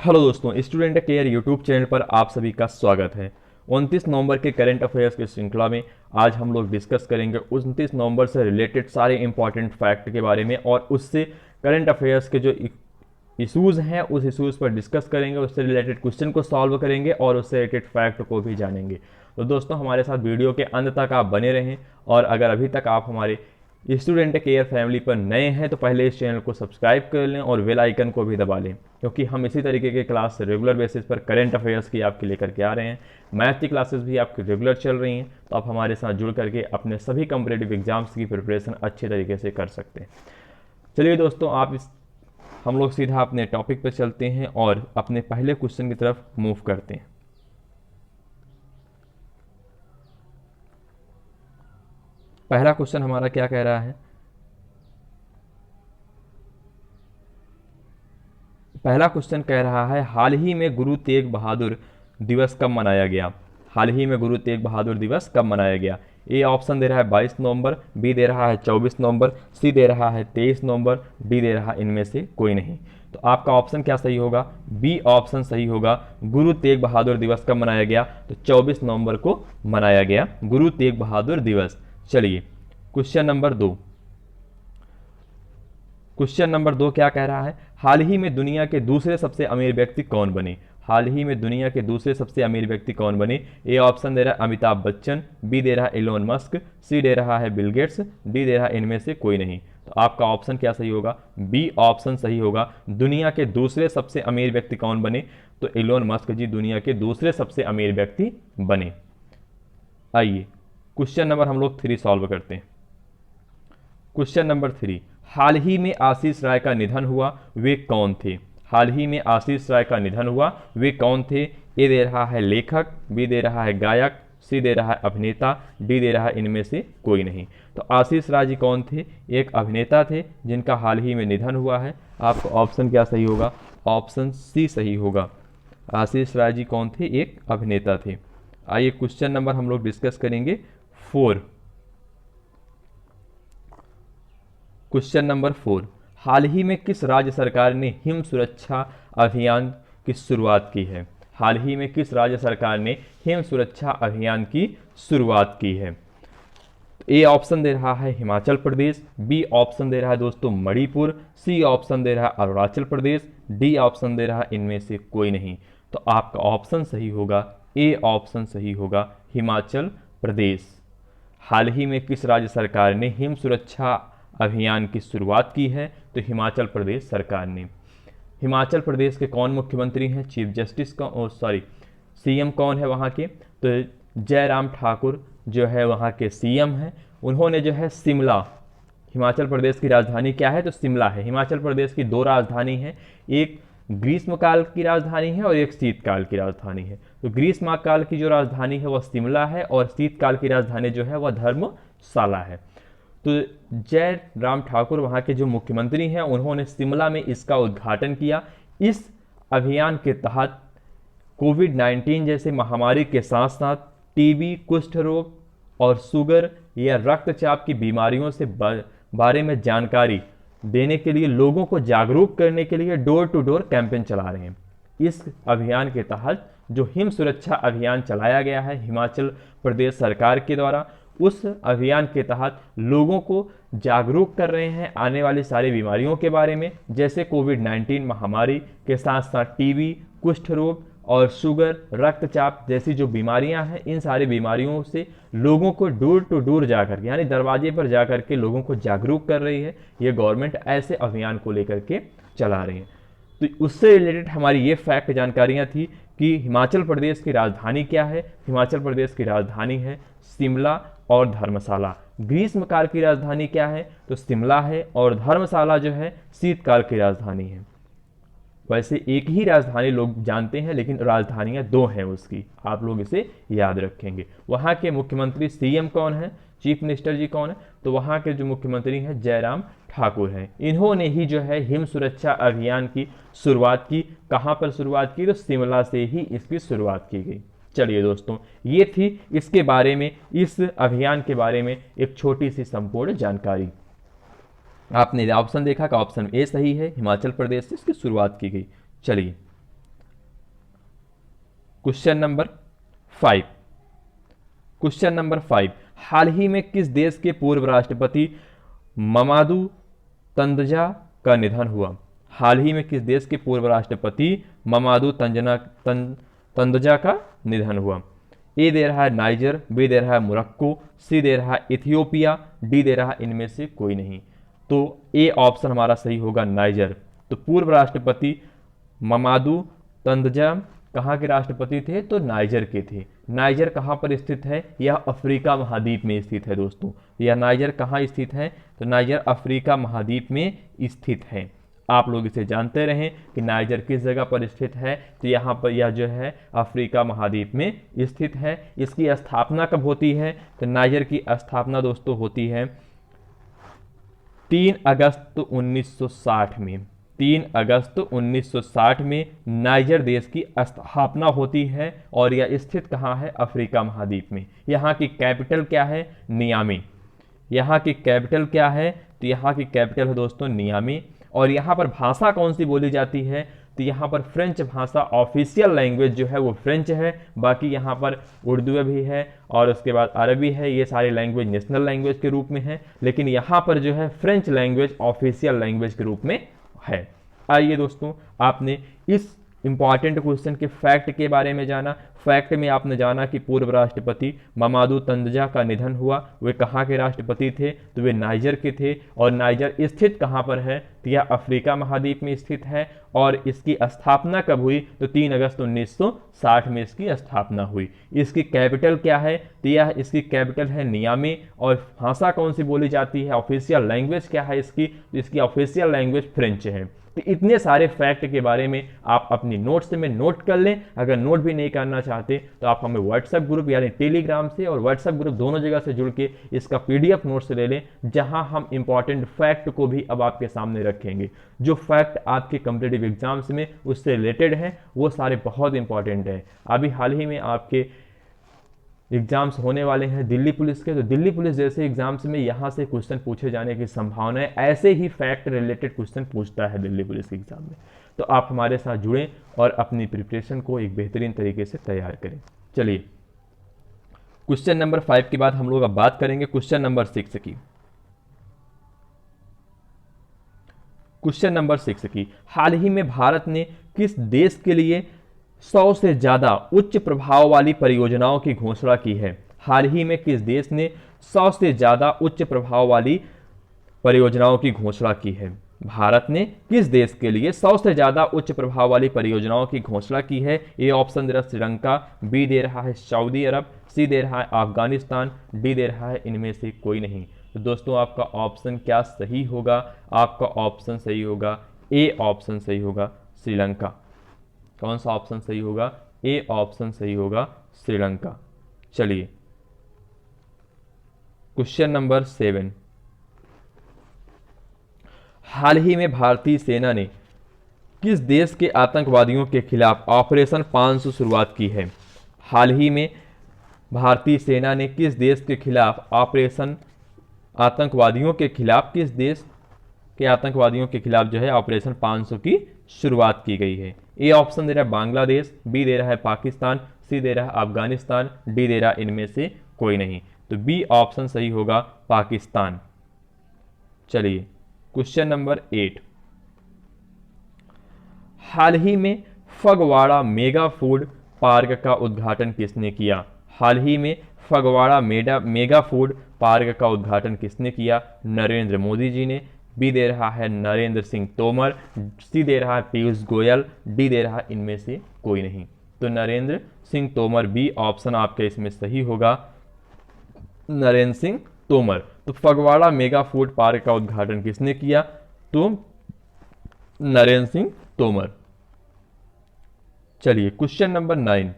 Hello दोस्तों, student care YouTube channel पर आप सभी का स्वागत है। 29 नवंबर के करंट अफेयर्स की श्रृंखला में आज हम लोग डिस्कस करेंगे 29 नवंबर से रिलेटेड सारे इंपॉर्टेंट फैक्ट के बारे में और उससे करंट अफेयर्स के जो इश्यूज़ हैं उस इश्यूज़ पर डिस्कस करेंगे, उससे रिलेटेड क्वेश्चन को सॉल्व करेंगे और उससे रिलेटेड फैक्ट को भी जानेंगे। तो दोस्तों हमारे साथ वीडियो के अंत तक आप बने रहें और अगर अभी तक आप हमारे स्टूडेंट केयर फैमिली पर नए हैं तो पहले इस चैनल को सब्सक्राइब कर लें और बेल आइकन को भी दबा लें, क्योंकि हम इसी तरीके के क्लास रेगुलर बेसिस पर करंट अफेयर्स की आपके लेकर के आ रहे हैं। मैथ की क्लासेस भी आपकी रेगुलर चल रही हैं, तो आप हमारे साथ जुड़ करके अपने सभी कॉम्पिटिटिव एग्जाम्स की प्रिपरेशन अच्छे तरीके से कर सकते हैं। चलिए दोस्तों, हम लोग सीधा अपने टॉपिक पर चलते हैं और अपने पहले क्वेश्चन की तरफ मूव करते हैं। पहला क्वेश्चन हमारा क्या कह रहा है? पहला क्वेश्चन कह रहा है, हाल ही में गुरु तेग बहादुर दिवस कब मनाया गया? हाल ही में गुरु तेग बहादुर दिवस कब मनाया गया? ए ऑप्शन दे रहा है 22 नवंबर, बी दे रहा है 24 नवंबर, सी दे रहा है 23 नवंबर, डी दे रहा है इनमें से कोई नहीं। तो आपका ऑप्शन क्या सही होगा? बी ऑप्शन सही होगा। गुरु तेग बहादुर दिवस कब मनाया गया? तो 24 नवंबर को मनाया गया गुरु तेग बहादुर दिवस। चलिए क्वेश्चन नंबर 2। क्वेश्चन नंबर 2 क्या कह रहा है? हाल ही में दुनिया के दूसरे सबसे अमीर व्यक्ति कौन बने? हाल ही में दुनिया के दूसरे सबसे अमीर व्यक्ति कौन बने? ए ऑप्शन दे रहा है अमिताभ बच्चन, बी दे रहा है एलोन मस्क, सी दे रहा है बिल गेट्स, डी दे रहा है इनमें से कोई नहीं। तो आपका ऑप्शन क्या सही होगा? बी ऑप्शन सही होगा। दुनिया के दूसरे सबसे अमीर व्यक्ति कौन बने? तो एलोन मस्क जी दुनिया के दूसरे सबसे अमीर व्यक्ति बने। आइए क्वेश्चन नंबर हम लोग 3 सॉल्व करते हैं। क्वेश्चन नंबर 3, हाल ही में आशीष राय का निधन हुआ, वे कौन थे? हाल ही में आशीष राय का निधन हुआ, वे कौन थे? ए दे रहा है लेखक, बी दे रहा है गायक, सी दे रहा है अभिनेता, डी दे रहा है इनमें से कोई नहीं। तो आशीष राय जी कौन थे? एक अभिनेता थे जिनका हाल ही में निधन हुआ है। आपका ऑप्शन क्या सही होगा? ऑप्शन सी सही होगा। आशीष राय जी कौन थे? एक अभिनेता थे। आइए क्वेश्चन नंबर हम लोग डिस्कस करेंगे 4। क्वेश्चन नंबर 4, हाल ही में किस राज्य सरकार ने हिम सुरक्षा अभियान की शुरुआत की है? हाल ही में किस राज्य सरकार ने हिम सुरक्षा अभियान की शुरुआत की है? ए ऑप्शन दे रहा है हिमाचल प्रदेश, बी ऑप्शन दे रहा है दोस्तों मणिपुर, सी ऑप्शन दे रहा है अरुणाचल प्रदेश, डी ऑप्शन दे रहा है इनमें से कोई नहीं। तो आपका ऑप्शन सही होगा, ए ऑप्शन सही होगा, हिमाचल प्रदेश। हाल ही में किस राज्य सरकार ने हिम सुरक्षा अभियान की शुरुआत की है? तो हिमाचल प्रदेश सरकार ने। हिमाचल प्रदेश के कौन मुख्यमंत्री हैं? चीफ जस्टिस सीएम कौन है वहाँ के? तो जयराम ठाकुर जो है वहाँ के सीएम हैं। उन्होंने जो है शिमला, हिमाचल प्रदेश की राजधानी क्या है? तो शिमला है। हिमाचल प्रदेश की 2 राजधानी हैं, एक ग्रीष्मकाल की राजधानी है और एक शीतकाल की राजधानी है। तो ग्रीष्मकाल की जो राजधानी है वह शिमला है और शीतकाल की राजधानी जो है वह धर्मशाला है। तो जयराम ठाकुर वहाँ के जो मुख्यमंत्री हैं उन्होंने शिमला में इसका उद्घाटन किया। इस अभियान के तहत कोविड-19 जैसे महामारी के साथ साथ टीबी, कुष्ठ रोग और शुगर या रक्तचाप की बीमारियों से बारे में जानकारी देने के लिए, लोगों को जागरूक करने के लिए डोर टू डोर कैंपेन चला रहे हैं। इस अभियान के तहत जो हिम सुरक्षा अभियान चलाया गया है हिमाचल प्रदेश सरकार के द्वारा, उस अभियान के तहत लोगों को जागरूक कर रहे हैं आने वाली सारी बीमारियों के बारे में, जैसे कोविड-19 महामारी के साथ साथ टीबी, कुष्ठ रोग और शुगर, रक्तचाप जैसी जो बीमारियां हैं, इन सारी बीमारियों से लोगों को डोर टू डोर जाकर यानी दरवाजे पर जाकर के लोगों को जागरूक कर रही है। ये गवर्नमेंट ऐसे अभियान को लेकर के चला रही है। तो उससे रिलेटेड हमारी ये फैक्ट जानकारियाँ थी कि हिमाचल प्रदेश की राजधानी क्या है? हिमाचल प्रदेश की राजधानी है शिमला और धर्मशाला। ग्रीष्मकाल की राजधानी क्या है? तो शिमला है और धर्मशाला जो है शीतकाल की राजधानी है। वैसे एक ही राजधानी लोग जानते हैं लेकिन राजधानियां 2 हैं उसकी, आप लोग इसे याद रखेंगे। वहाँ के मुख्यमंत्री सीएम कौन है? चीफ मिनिस्टर जी कौन है? तो वहाँ के जो मुख्यमंत्री हैं जयराम ठाकुर हैं। इन्होंने ही जो है हिम सुरक्षा अभियान की शुरुआत की। कहाँ पर शुरुआत की? तो शिमला से ही इसकी शुरुआत की गई। चलिए दोस्तों, ये थी इसके बारे में, इस अभियान के बारे में एक छोटी सी संपूर्ण जानकारी। आपने ऑप्शन देखा कि ऑप्शन ए सही है, हिमाचल प्रदेश से इसकी शुरुआत की गई। चलिए क्वेश्चन नंबर 5, क्वेश्चन नंबर 5, हाल ही में किस देश के पूर्व राष्ट्रपति ममादू तंदजा का निधन हुआ? हाल ही में किस देश के पूर्व राष्ट्रपति ममादू तंदजा का निधन हुआ? ए दे रहा है नाइजर, बी दे रहा है मोरक्को, सी दे रहा है इथियोपिया, डी दे रहा है इनमें से कोई नहीं। तो ए ऑप्शन हमारा सही होगा नाइजर। तो पूर्व राष्ट्रपति ममादू तंदजा कहाँ के राष्ट्रपति थे? तो नाइजर के थे। नाइजर कहाँ पर स्थित है? यह अफ्रीका महाद्वीप में स्थित है दोस्तों। यह नाइजर कहाँ स्थित है? तो नाइजर अफ्रीका महाद्वीप में स्थित है। आप लोग इसे जानते रहें कि नाइजर किस जगह पर स्थित है। तो यहाँ पर यह जो है अफ्रीका महाद्वीप में स्थित है। इसकी स्थापना कब होती है? तो नाइजर की स्थापना दोस्तों होती है 3 अगस्त 1960 में। 3 अगस्त 1960 में नाइजर देश की स्थापना होती है और यह स्थित कहाँ है? अफ्रीका महाद्वीप में। यहाँ की कैपिटल क्या है? नियामी। यहाँ की कैपिटल क्या है? तो यहाँ की कैपिटल है दोस्तों नियामी। और यहाँ पर भाषा कौन सी बोली जाती है? तो यहाँ पर फ्रेंच भाषा, ऑफिशियल लैंग्वेज जो है वो फ्रेंच है। बाकी यहाँ पर उर्दू भी है और उसके बाद अरबी है। ये सारी लैंग्वेज नेशनल लैंग्वेज के रूप में है, लेकिन यहाँ पर जो है फ्रेंच लैंग्वेज ऑफिशियल लैंग्वेज के रूप में है। आइए दोस्तों, आपने इस इंपॉर्टेंट क्वेश्चन के फैक्ट के बारे में जाना। फैक्ट में आपने जाना कि पूर्व राष्ट्रपति ममादू तंदजा का निधन हुआ। वे कहाँ के राष्ट्रपति थे? तो वे नाइजर के थे। और नाइजर स्थित कहाँ पर है? तो यह अफ्रीका महाद्वीप में स्थित है। और इसकी स्थापना कब हुई? तो 3 अगस्त 1960 में इसकी स्थापना हुई। इसकी कैपिटल क्या है? तो यह इसकी कैपिटल है नियामी। और भाषा कौन सी बोली जाती है? ऑफिशियल लैंग्वेज क्या है इसकी? तो इसकी ऑफिशियल लैंग्वेज फ्रेंच है। तो इतने सारे फैक्ट के बारे में आप अपनी नोट्स में नोट कर लें। अगर नोट भी नहीं करना चाहते तो आप हमें व्हाट्सएप ग्रुप यानी टेलीग्राम से और व्हाट्सएप ग्रुप दोनों जगह से जुड़ के इसका पीडीएफ नोट्स ले लें, जहां हम इंपॉर्टेंट फैक्ट को भी अब आपके सामने रखेंगे। जो फैक्ट आपके कॉम्पिटिटिव एग्जाम्स में उससे रिलेटेड है वो सारे बहुत इंपॉर्टेंट है। अभी हाल ही में आपके एग्जाम्स होने वाले हैं दिल्ली पुलिस के, तो दिल्ली पुलिस जैसे एग्जाम्स में यहाँ से क्वेश्चन पूछे जाने की संभावना है। ऐसे ही फैक्ट रिलेटेड क्वेश्चन पूछता है दिल्ली पुलिस के एग्जाम में। तो आप हमारे साथ जुड़ें और अपनी प्रिपरेशन को एक बेहतरीन तरीके से तैयार करें। चलिए, क्वेश्चन नंबर 5 के बाद हम लोग अब बात करेंगे क्वेश्चन नंबर 6 की। क्वेश्चन नंबर 6 की, हाल ही में भारत ने किस देश के लिए 100 से ज्यादा उच्च प्रभाव वाली परियोजनाओं की घोषणा की है? हाल ही में किस देश ने 100 से ज्यादा उच्च प्रभाव वाली परियोजनाओं की घोषणा की है? भारत ने किस देश के लिए 100 से ज्यादा उच्च प्रभाव वाली परियोजनाओं की घोषणा की है? ए ऑप्शन दे रहा है श्रीलंका, बी दे रहा है सऊदी अरब, सी दे रहा है अफगानिस्तान, डी दे रहा है इनमें से कोई नहीं। तो दोस्तों आपका ऑप्शन क्या सही होगा? आपका ऑप्शन सही होगा ए ऑप्शन सही होगा श्रीलंका। कौन सा ऑप्शन सही होगा? ए ऑप्शन सही होगा श्रीलंका। चलिए, क्वेश्चन नंबर 7, हाल ही में भारतीय सेना ने किस देश के आतंकवादियों के खिलाफ ऑपरेशन 500 शुरुआत की है? हाल ही में भारतीय सेना ने किस देश के खिलाफ ऑपरेशन आतंकवादियों के खिलाफ किस देश के आतंकवादियों के खिलाफ जो है ऑपरेशन 500 की शुरुआत की गई है? ए ऑप्शन दे रहा है बांग्लादेश, बी दे रहा है पाकिस्तान, सी दे रहा है अफगानिस्तान, डी दे रहा है इनमें से कोई नहीं। तो बी ऑप्शन सही होगा पाकिस्तान। चलिए, क्वेश्चन नंबर 8, हाल ही में फगवाड़ा मेगा फूड पार्क का उद्घाटन किसने किया? हाल ही में फगवाड़ा मेगा फूड पार्क का उद्घाटन किसने किया? नरेंद्र मोदी जी ने, बी दे रहा है नरेंद्र सिंह तोमर, सी दे रहा है पीयूष गोयल, डी दे रहा है इनमें से कोई नहीं। तो नरेंद्र सिंह तोमर, बी ऑप्शन आपका इसमें सही होगा नरेंद्र सिंह तोमर। तो फगवाड़ा मेगा फूड पार्क का उद्घाटन किसने किया? तो नरेंद्र सिंह तोमर। चलिए, क्वेश्चन नंबर 9,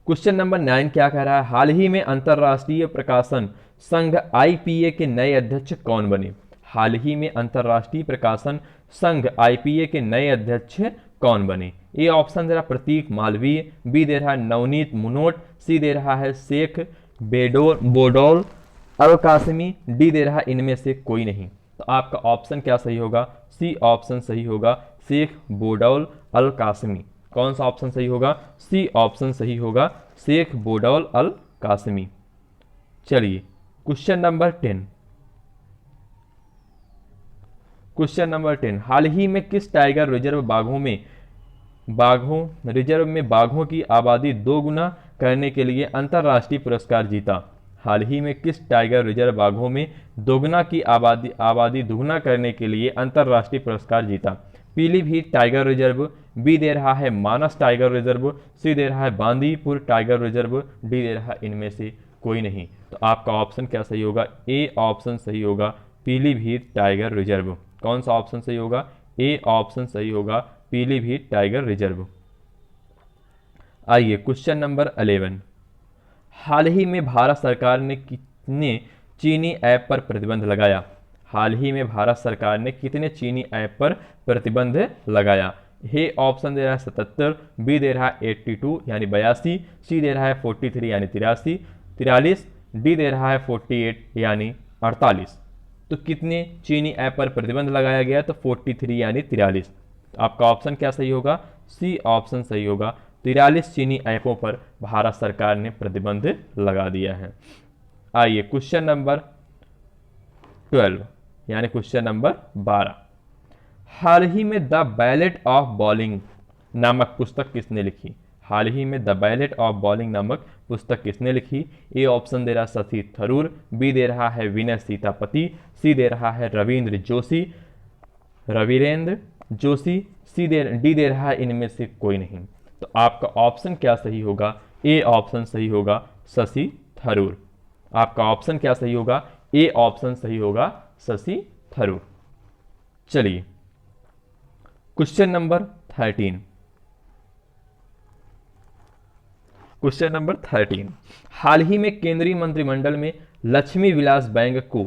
क्वेश्चन नंबर 9 क्या कह रहा है? हाल ही में अंतरराष्ट्रीय प्रकाशन संघ आईपीए के नए अध्यक्ष कौन बने? हाल ही में अंतरराष्ट्रीय प्रकाशन संघ आईपीए के नए अध्यक्ष कौन बने? ए ऑप्शन दे रहा प्रतीक मालवीय, बी दे रहा है नवनीत मुनोट, सी दे रहा है शेख बोडोल अल कासिमी, डी दे रहा है इनमें से कोई नहीं। तो आपका ऑप्शन क्या सही होगा? सी ऑप्शन सही होगा शेख बोडौल अल कासिमी। कौन सा ऑप्शन सही होगा? सी ऑप्शन सही होगा, शेख बोडौल अल कासमी। चलिए क्वेश्चन नंबर 10। क्वेश्चन नंबर 10, हाल ही में किस टाइगर रिजर्व बाघों की आबादी 2 गुना करने के लिए अंतर्राष्ट्रीय पुरस्कार जीता? हाल ही में किस टाइगर रिजर्व बाघों में दोगुना की आबादी दुगुना करने के लिए अंतर्राष्ट्रीय पुरस्कार जीता? पीलीभीत टाइगर रिजर्व, बी दे रहा है मानस टाइगर रिजर्व, सी दे रहा है बांदीपुर टाइगर रिजर्व, डी दे रहा है इनमें से कोई नहीं। तो आपका ऑप्शन क्या सही होगा? ए ऑप्शन सही होगा, पीलीभीत टाइगर रिजर्व। कौन सा ऑप्शन सही होगा? ए ऑप्शन सही होगा, पीलीभीत टाइगर रिजर्व। आइए क्वेश्चन नंबर 11, हाल ही में भारत सरकार ने कितने चीनी ऐप पर प्रतिबंध लगाया? हाल ही में भारत सरकार ने कितने चीनी ऐप पर प्रतिबंध लगाया? ए ऑप्शन दे रहा है 77, बी दे रहा है 82 यानी 82, सी दे रहा है 43 यानी 43, डी दे रहा है 48 यानी 48। तो कितने चीनी ऐप पर प्रतिबंध लगाया गया? तो 43 यानी 43। आपका ऑप्शन क्या सही होगा? सी ऑप्शन सही होगा, 43 चीनी ऐपों पर भारत सरकार ने प्रतिबंध लगा दिया है। आइए क्वेश्चन नंबर 12 यानी क्वेश्चन नंबर 12, हाल ही में द बैलेट ऑफ बॉलिंग नामक पुस्तक किसने लिखी? हाल ही में द बैलेट ऑफ बॉलिंग नामक पुस्तक किसने लिखी? ए ऑप्शन दे रहा है शशि थरूर, बी दे रहा है विनय सीतापति, सी दे रहा है रविरेंद्र जोशी, डी दे रहा है इनमें से कोई नहीं। तो आपका ऑप्शन क्या सही होगा? ए ऑप्शन सही होगा, शशि थरूर। आपका ऑप्शन क्या सही होगा? ए ऑप्शन सही होगा, शशि थरूर। चलिए क्वेश्चन नंबर 13। क्वेश्चन नंबर 13, हाल ही में केंद्रीय मंत्रिमंडल में लक्ष्मी विलास बैंक को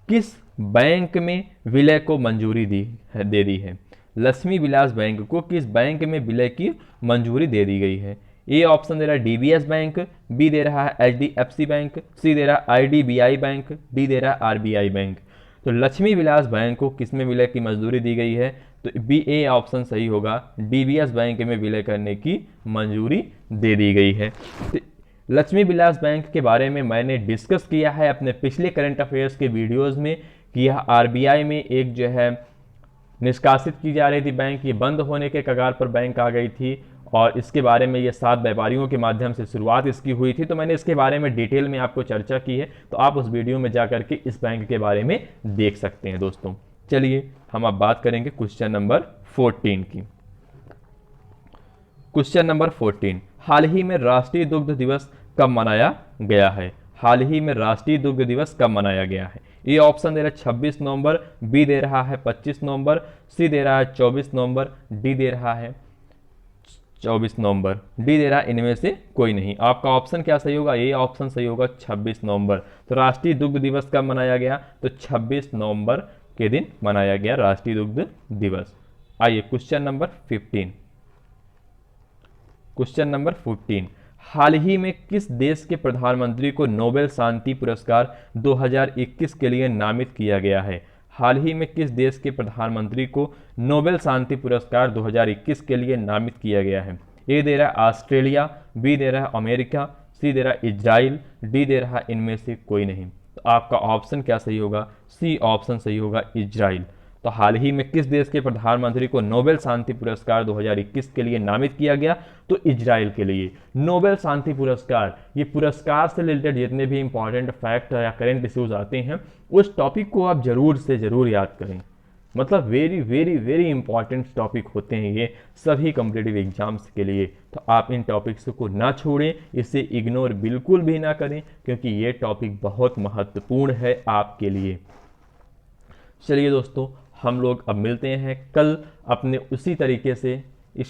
किस बैंक में विलय को मंजूरी दे दी है? लक्ष्मी विलास बैंक को किस बैंक में विलय की मंजूरी दे दी गई है? ए ऑप्शन दे रहा है डीबीएस बैंक, बी दे रहा है एचडीएफसी बैंक, सी दे रहा है आईडीबीआई बैंक, डी दे रहा है आरबीआई बैंक। तो लक्ष्मी विलास बैंक को किसमें विलय की मंजूरी दी गई है? तो बी ए ऑप्शन सही होगा, डीबीएस बैंक में विलय करने की मंजूरी दे दी गई है। तो लक्ष्मी विलास बैंक के बारे में मैंने डिस्कस किया है अपने पिछले करंट अफेयर्स के वीडियोस में कि यह आरबीआई में एक जो है निष्कासित की जा रही थी बैंक, ये बंद होने के कगार पर बैंक आ गई थी और इसके बारे में ये 7 व्यापारियों के माध्यम से शुरुआत इसकी हुई थी। तो मैंने इसके बारे में डिटेल में आपको चर्चा की है, तो आप उस वीडियो में जा करके इस बैंक के बारे में देख सकते हैं दोस्तों। चलिए हम अब बात करेंगे क्वेश्चन नंबर 14 की। क्वेश्चन नंबर 14, हाल ही में राष्ट्रीय दुग्ध दिवस कब मनाया गया है? हाल ही में राष्ट्रीय दुग्ध दिवस कब मनाया गया है? ये ऑप्शन दे रहा है 26 नवंबर, बी दे रहा है 25 नवंबर, सी दे रहा है 24 नवंबर, डी दे रहा है 24 नवंबर, डी दे रहा है इनमें से कोई नहीं। आपका ऑप्शन क्या सही होगा? ये ऑप्शन सही होगा 26 नवंबर। तो राष्ट्रीय दुग्ध दिवस कब मनाया गया? तो 26 नवंबर के दिन मनाया गया राष्ट्रीय दुग्ध दिवस। आइए क्वेश्चन नंबर 15। क्वेश्चन नंबर 15, हाल ही में किस देश के प्रधानमंत्री को नोबेल शांति पुरस्कार 2021 के लिए नामित किया गया है? हाल ही में किस देश के प्रधानमंत्री को नोबेल शांति पुरस्कार 2021 के लिए नामित किया गया है? ए दे रहा है ऑस्ट्रेलिया, बी दे रहा है अमेरिका, सी दे रहा है इजराइल, डी दे रहा है इनमें से कोई नहीं। तो आपका ऑप्शन क्या सही होगा? सी ऑप्शन सही होगा, इजराइल। तो हाल ही में किस देश के प्रधानमंत्री को नोबेल शांति पुरस्कार 2021 के लिए नामित किया गया? तो इजराइल के लिए नोबेल शांति पुरस्कार, ये पुरस्कार से रिलेटेड जितने भी इंपॉर्टेंट फैक्ट या करेंट इश्यूज आते हैं उस टॉपिक को आप जरूर से जरूर याद करें। मतलब very very very important topic होते हैं ये सभी कॉम्पिटिटिव एग्जाम्स के लिए। तो आप इन टॉपिक्स को ना छोड़ें, इसे इग्नोर बिल्कुल भी ना करें क्योंकि ये टॉपिक बहुत महत्वपूर्ण है आपके लिए। चलिए दोस्तों, हम लोग अब मिलते हैं कल अपने इसी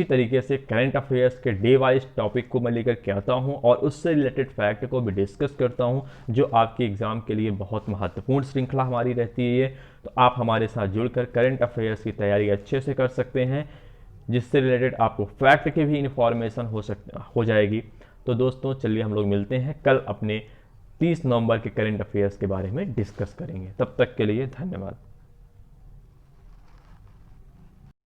तरीके से करंट अफेयर्स के डे वाइज टॉपिक को मैं लेकर के आता हूँ और उससे रिलेटेड फैक्ट को भी डिस्कस करता हूँ जो आपके एग्जाम के लिए बहुत महत्वपूर्ण श्रृंखला हमारी रहती है ये। तो आप हमारे साथ जुड़कर करंट अफेयर्स की तैयारी अच्छे से कर सकते हैं जिससे रिलेटेड आपको फैक्ट की भी इंफॉर्मेशन हो जाएगी। तो दोस्तों चलिए हम लोग मिलते हैं कल अपने 30 नवंबर के करंट अफेयर्स के बारे में डिस्कस करेंगे। तब तक के लिए धन्यवाद।